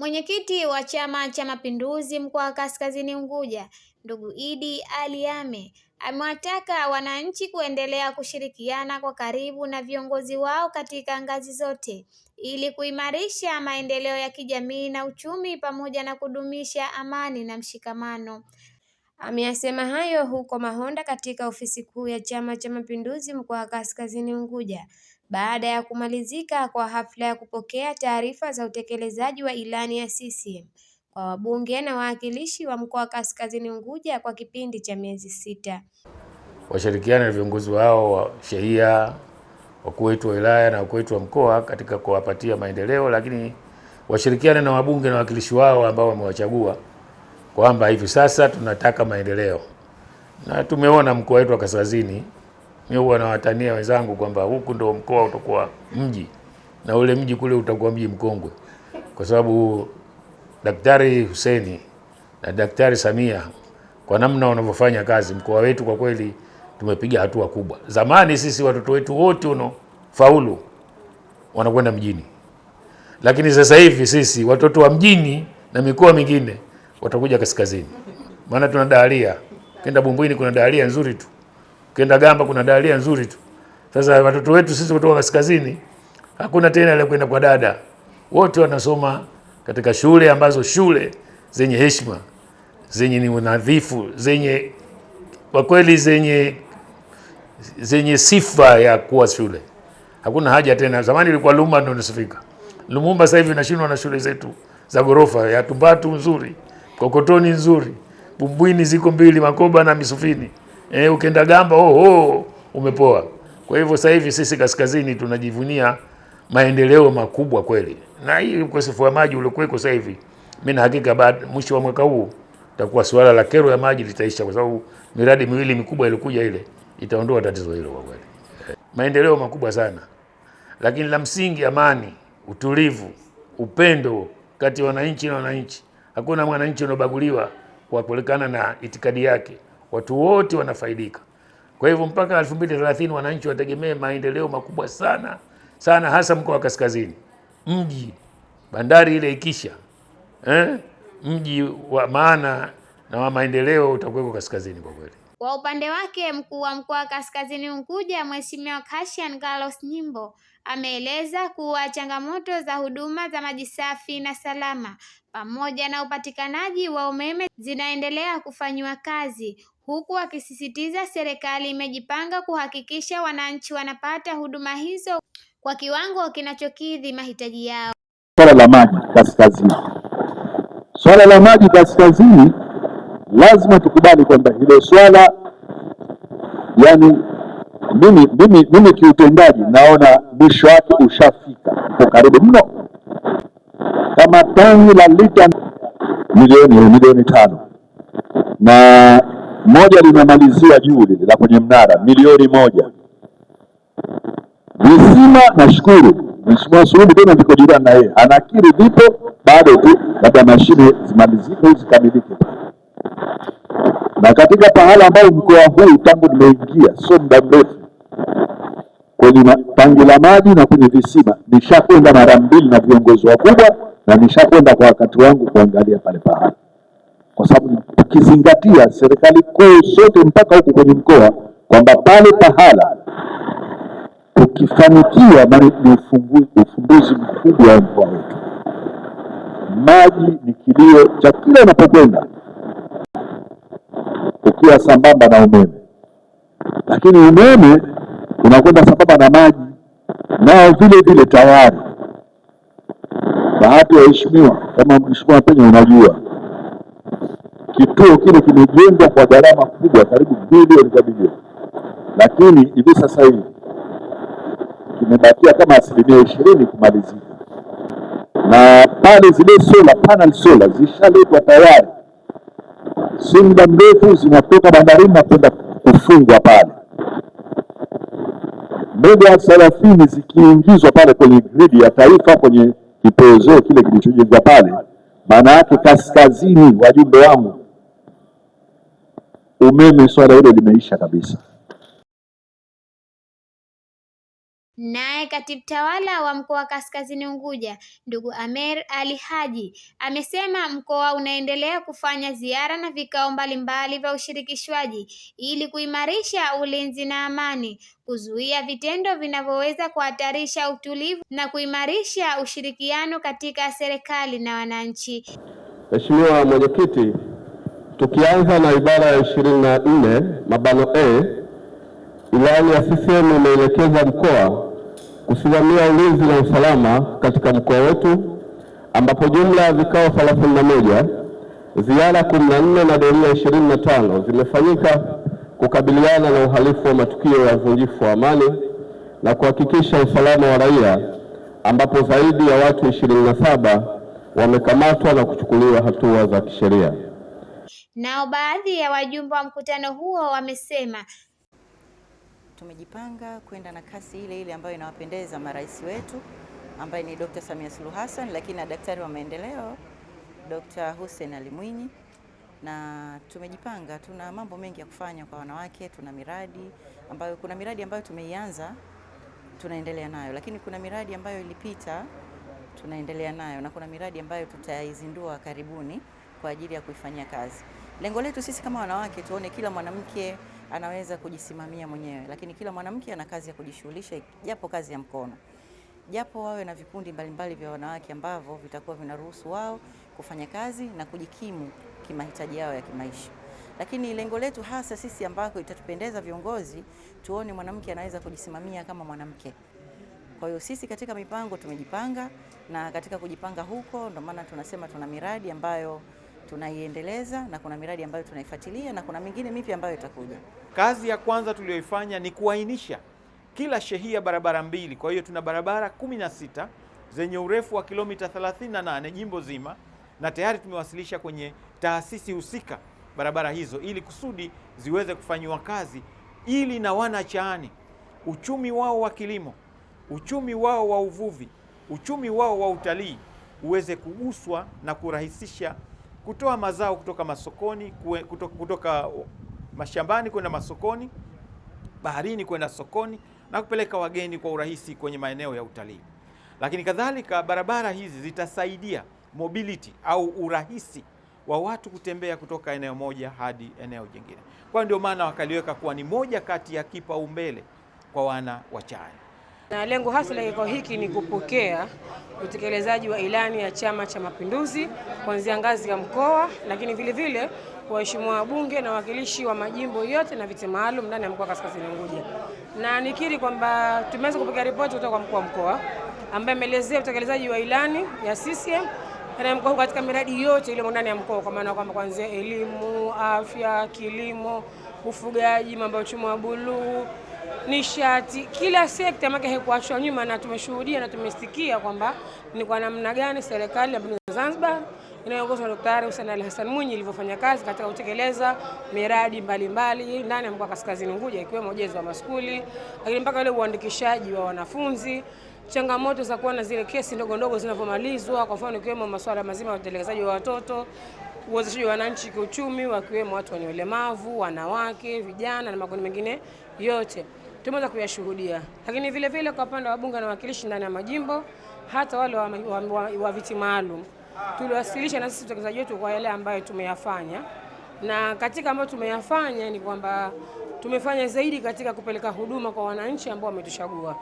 Mwenyekiti wa Chama cha Mapinduzi mkoa wa Kaskazini Unguja, ndugu Idi Ali Ame, amewataka wananchi kuendelea kushirikiana kwa karibu na viongozi wao katika ngazi zote ili kuimarisha maendeleo ya kijamii na uchumi pamoja na kudumisha amani na mshikamano. Ameyasema hayo huko Mahonda katika ofisi kuu ya Chama cha Mapinduzi mkoa wa Kaskazini Unguja baada ya kumalizika kwa hafla ya kupokea taarifa za utekelezaji wa ilani ya CCM kwa wabunge na wawakilishi wa mkoa wa Kaskazini Unguja kwa kipindi cha miezi 6. Washirikiane na viongozi wao wa shehia, wakuu wetu wa wilaya na wakuu wetu wa mkoa katika kuwapatia maendeleo, lakini washirikiane na wabunge na wawakilishi wao ambao wamewachagua kwamba hivi sasa tunataka maendeleo. Na tumeona mkoa wetu wa Kaskazini, mimi huwa nawatania wenzangu kwamba huku ndo mkoa utakuwa mji na ule mji kule utakuwa mji mkongwe, kwa sababu Daktari Hussein na Daktari Samia kwa namna wanavyofanya kazi, mkoa wetu kwa kweli tumepiga hatua kubwa. Zamani sisi watoto wetu wote faulu wanakwenda mjini, lakini sasa hivi sisi watoto wa mjini na mikoa mingine watakuja kaskazini, maana tuna dahalia. Kenda Bumbwini kuna dahalia nzuri tu, kenda Gamba kuna dahalia nzuri tu. Sasa watoto wetu sisi kutoka kaskazini hakuna tena ile kwenda kwa dada, wote wanasoma katika shule ambazo shule zenye heshima, zenye ni unadhifu, zenye kwa kweli zenye sifa ya kuwa shule. Hakuna haja tena, zamani ilikuwa Lumumba ndio nasifika. Lumumba sasa hivi nashindwa na shule zetu za gorofa ya Tumbatu nzuri, Kokotoni nzuri, Bumbwini ziko mbili, Makoba na Misufini. Ukenda Gamba umepoa. Kwa hivyo sasa hivi sisi kaskazini tunajivunia maendeleo makubwa kweli. Na hii ukosefu wa maji uliokuweko sasa hivi, mimi na hakika baada mwisho wa mwaka huu takuwa swala la kero ya maji litaisha, kwa sababu miradi miwili mikubwa ilikuja ile itaondoa tatizo hilo kwa kweli. Maendeleo makubwa sana. Lakini la msingi amani, utulivu, upendo kati ya wananchi na wananchi. Hakuna mwananchi anabaguliwa kwa kuelekana na itikadi yake. Watu wote wanafaidika. Kwa hivyo mpaka 2030 wananchi wategemea maendeleo makubwa sana sana, hasa mkoa wa Kaskazini. Mji bandari ile ikisha, mji wa maana na wa maendeleo utakuwa kaskazini kwa kweli. Kwa upande wake mkuu wa mkoa wa Kaskazini Unguja Mheshimiwa Cassian Carlos Nyimbo ameeleza kuwa changamoto za huduma za maji safi na salama pamoja na upatikanaji wa umeme zinaendelea kufanywa kazi, huku akisisitiza serikali imejipanga kuhakikisha wananchi wanapata huduma hizo kwa kiwango kinachokidhi mahitaji yao. Swala la maji kaskazini, swala la maji kaskazini lazima tukubali kwamba hilo swala, yani mimi kiutendaji naona mwisho wake ushafika, uko karibu mno. Kama tangi la lita milioni 5 na moja linamalizia juu lile la kwenye mnara milioni 1. Visima nashukuru Mheshimiwa Suluhu tena ndiko jirani na yeye anakiri vipo, bado tu labda mashine zimalizike zikamilike. Na katika pahala ambao mkoa huu tangu nimeingia sio muda mrefu, kwenye tangi la maji na kwenye visima nishakwenda mara 2 na viongozi wakubwa, na nishakwenda kwa wakati wangu kuangalia pale pahala, kwa sababu tukizingatia serikali kuu sote mpaka huku kwenye mkoa kwamba pale pahala tukifanikiwa ni ufumbuzi mkubwa wa mkoa wetu. Maji ni kilio cha kila unapokwenda, ukiwa sambamba na umeme. Lakini umeme unakwenda sambamba na maji nao vile vile tayari. Bahati ya Mheshimiwa, kama Mheshimiwa Penya unajua, kituo kile kimejengwa kwa gharama kubwa karibu bilioni kwa bilioni, lakini hivi sasa hivi kimebakia kama 20% kumalizika. Na pale zile panel solar zishaletwa tayari, si muda mrefu zinatoka bandarini na kwenda kufungwa pale. Mega 30 zikiingizwa pale kwenye grid ya taifa, kwenye kipozeo kile kilichojengwa pale, maana yake kaskazini, wajumbe wangu, umeme swala hilo limeisha kabisa. Naye katibu tawala wa mkoa wa Kaskazini Unguja, ndugu Amer Ali Haji, amesema mkoa unaendelea kufanya ziara na vikao mbalimbali vya ushirikishwaji ili kuimarisha ulinzi na amani, kuzuia vitendo vinavyoweza kuhatarisha utulivu na kuimarisha ushirikiano katika serikali na wananchi. Mheshimiwa Mwenyekiti, tukianza na ibara ya 24 mabano A, ilani ya CCM imeelekeza mkoa kusimamia ulinzi na usalama katika mkoa wetu, ambapo jumla ya vikao 31, ziara 14 na doria 25 zimefanyika kukabiliana na uhalifu wa matukio ya uvunjifu wa amani na kuhakikisha usalama wa raia, ambapo zaidi ya watu 27 wamekamatwa na kuchukuliwa hatua za kisheria. Nao baadhi ya wajumbe wa mkutano huo wamesema tumejipanga kwenda na kasi ile ile ambayo inawapendeza marais wetu ambaye ni Dr. Samia Suluhu Hassan, lakini na daktari wa maendeleo Dr. Hussein Ali Mwinyi, na tumejipanga, tuna mambo mengi ya kufanya kwa wanawake. Tuna miradi ambayo, kuna miradi ambayo tumeianza tunaendelea nayo, lakini kuna miradi ambayo ilipita tunaendelea nayo, na kuna miradi ambayo tutaizindua karibuni kwa ajili ya kuifanyia kazi. Lengo letu sisi kama wanawake tuone kila mwanamke anaweza kujisimamia mwenyewe, lakini kila mwanamke ana kazi ya kujishughulisha, japo kazi ya mkono, japo wawe na vikundi mbalimbali vya wanawake ambavyo vitakuwa vinaruhusu wao kufanya kazi na kujikimu kimahitaji yao ya kimaisha. Lakini lengo letu hasa sisi ambako itatupendeza viongozi, tuone mwanamke anaweza kujisimamia kama mwanamke. Kwa hiyo sisi katika mipango tumejipanga, na katika kujipanga huko ndio maana tunasema tuna miradi ambayo tunaiendeleza na kuna miradi ambayo tunaifuatilia na kuna mingine mipya ambayo itakuja. Kazi ya kwanza tuliyoifanya ni kuainisha kila shehia barabara mbili. Kwa hiyo tuna barabara 16 zenye urefu wa kilomita 38 jimbo zima, na tayari tumewasilisha kwenye taasisi husika barabara hizo ili kusudi ziweze kufanywa kazi, ili na wanachaani uchumi wao wa kilimo, uchumi wao wa uvuvi, uchumi wao wa utalii uweze kuguswa na kurahisisha kutoa mazao kutoka masokoni, kutoka mashambani kwenda masokoni, baharini kwenda sokoni, na kupeleka wageni kwa urahisi kwenye maeneo ya utalii. Lakini kadhalika barabara hizi zitasaidia mobility au urahisi wa watu kutembea kutoka eneo moja hadi eneo jingine. Kwa ndio maana wakaliweka kuwa ni moja kati ya kipaumbele kwa wana wa Chani. Na lengo hasa la kikao hiki ni kupokea utekelezaji wa ilani ya Chama cha Mapinduzi kuanzia ngazi ya mkoa, lakini vile vile waheshimiwa wabunge na wawakilishi wa majimbo yote na viti maalum ndani ya mkoa wa Kaskazini Unguja. Na nikiri kwamba tumeweza kupokea ripoti kutoka kwa mkuu wa mkoa ambaye ameelezea utekelezaji wa ilani ya CCM na mkoa katika miradi yote ile ndani ya mkoa, kwa maana kwamba kuanzia elimu, afya, kilimo, ufugaji, mambo ya uchumi wa buluu, nishati, kila sekta yake haikuachwa nyuma, na tumeshuhudia na tumesikia kwamba ni kwa namna gani serikali ya Zanzibar inayoongozwa na Daktari Hussein Ali Hassan Mwinyi ilivyofanya kazi katika kutekeleza miradi mbalimbali ndani ya mkoa wa Kaskazini Unguja, ikiwemo ujenzi wa maskuli, lakini mpaka ile uandikishaji wa wanafunzi, changamoto za kuwa na zile kesi ndogo ndogo zinavyomalizwa, kwa mfano ikiwemo masuala mazima ya utelekezaji wa watoto, uwezeshaji wa wananchi kiuchumi, wakiwemo watu wenye ulemavu, wanawake, vijana na makundi mengine yote tumeweza kuyashuhudia. Lakini vile vile kwa upande wa wabunge na wawakilishi ndani ya majimbo, hata wale wa viti maalum, tuliwasilisha na sisi utekelezaji wetu kwa yale ambayo tumeyafanya, na katika ambayo tumeyafanya ni kwamba tumefanya zaidi katika kupeleka huduma kwa wananchi ambao wametuchagua.